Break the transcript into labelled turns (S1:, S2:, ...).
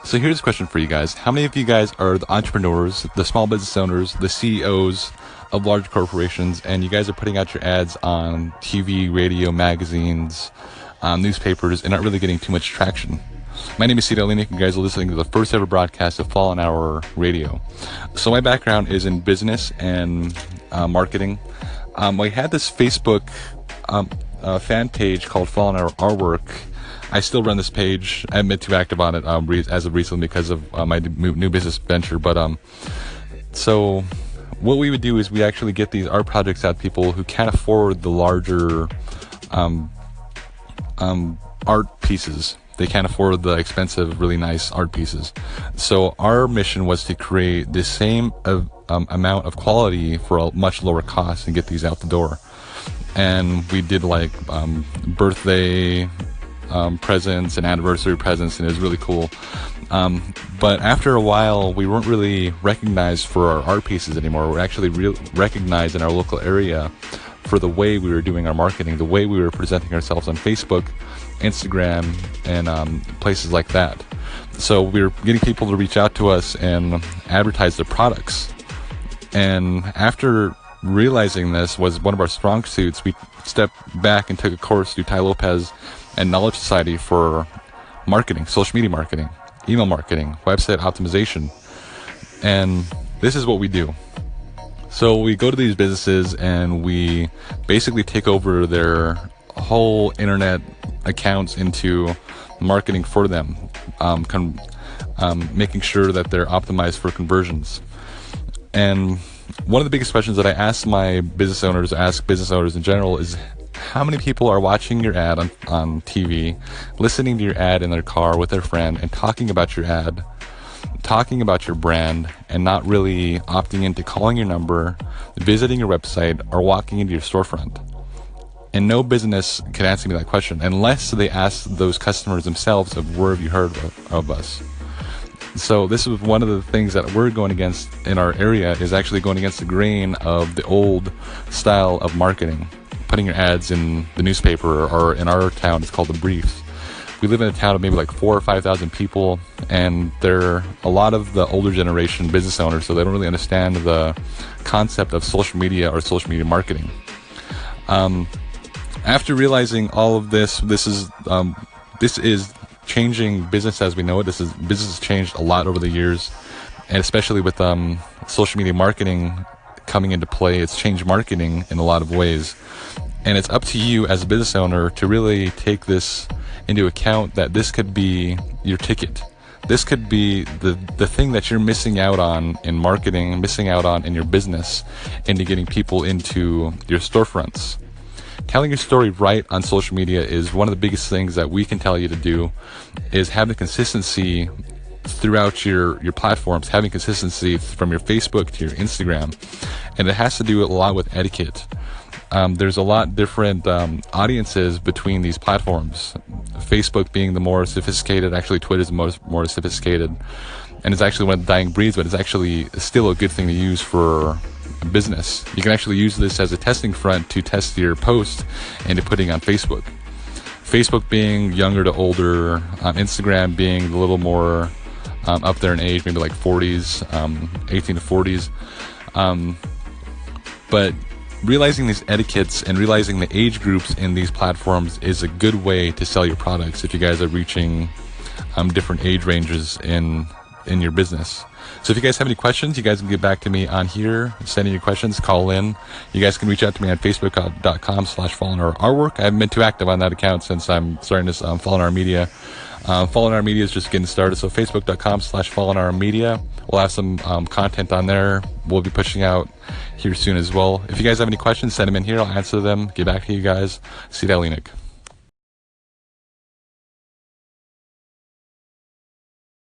S1: So here's a question for you guys. How many of you guys are the entrepreneurs, the small business owners, the CEOs of large corporations, and you guys are putting out your ads on TV, radio, magazines, newspapers, and not really getting too much traction? My name is Cito Alinik, and you guys are listening to the first ever broadcast of Fallen Hour Radio. So my background is in business and marketing. I had this Facebook fan page called Fallen Hour Our Work. I still run this page. I haven't been too active on it as of recently because of my new business venture. But so what we would do is we actually get these art projects out to people who can't afford the larger art pieces. They can't afford the expensive, really nice art pieces. So our mission was to create the same amount of quality for a much lower cost and get these out the door. And we did like birthday presents and anniversary presents, and it was really cool. But after a while, we weren't really recognized for our art pieces anymore. We're actually recognized in our local area for the way we were doing our marketing, the way we were presenting ourselves on Facebook, Instagram, and places like that. So we were getting people to reach out to us and advertise their products. And after realizing this was one of our strong suits, we stepped back and took a course through Tai Lopez and Knowledge Society for marketing, social media marketing, email marketing, website optimization. And this is what we do. So we go to these businesses and we basically take over their whole internet accounts into marketing for them, making sure that they're optimized for conversions. And one of the biggest questions that I ask my business owners in general is, how many people are watching your ad on TV, listening to your ad in their car with their friend, and talking about your ad, talking about your brand, and not really opting into calling your number, visiting your website, or walking into your storefront? And no business can answer me that question unless they ask those customers themselves of, where have you heard of us? So this is one of the things that we're going against in our area, is actually going against the grain of the old style of marketing. Putting your ads in the newspaper, or in our town, it's called the Briefs. We live in a town of maybe like 4,000 or 5,000 people, and they're a lot of the older generation business owners, so they don't really understand the concept of social media or social media marketing. After realizing all of this, this is changing business as we know it. Business has changed a lot over the years, and especially with social media marketing coming into play, it's changed marketing in a lot of ways. And it's up to you as a business owner to really take this into account, that this could be your ticket. This could be the thing that you're missing out on in marketing, missing out on in your business, into getting people into your storefronts. Telling your story right on social media is one of the biggest things that we can tell you to do, is having consistency throughout your platforms, having consistency from your Facebook to your Instagram. And it has to do a lot with etiquette. There's a lot different audiences between these platforms. Facebook being the more sophisticated, actually Twitter's the more sophisticated, and it's actually one of the dying breeds, but it's actually still a good thing to use for business. You can actually use this as a testing front to test your post and to putting on Facebook. Facebook being younger to older, Instagram being a little more up there in age, maybe like 40s, 18 to 40s. But realizing these etiquettes and realizing the age groups in these platforms is a good way to sell your products if you guys are reaching different age ranges in your business. So if you guys have any questions, you guys can get back to me on here, send in your questions, call in. You guys can reach out to me on facebook.com/FallenHourArtwork. I haven't been too active on that account since I'm starting this Fallen Hour Media. Fallen Hour Media is just getting started, so facebook.com/FallenHourMedia. We'll have some content on there. We'll be pushing out here soon as well. If you guys have any questions, send them in here. I'll answer them, get back to you guys. Cito Alinik.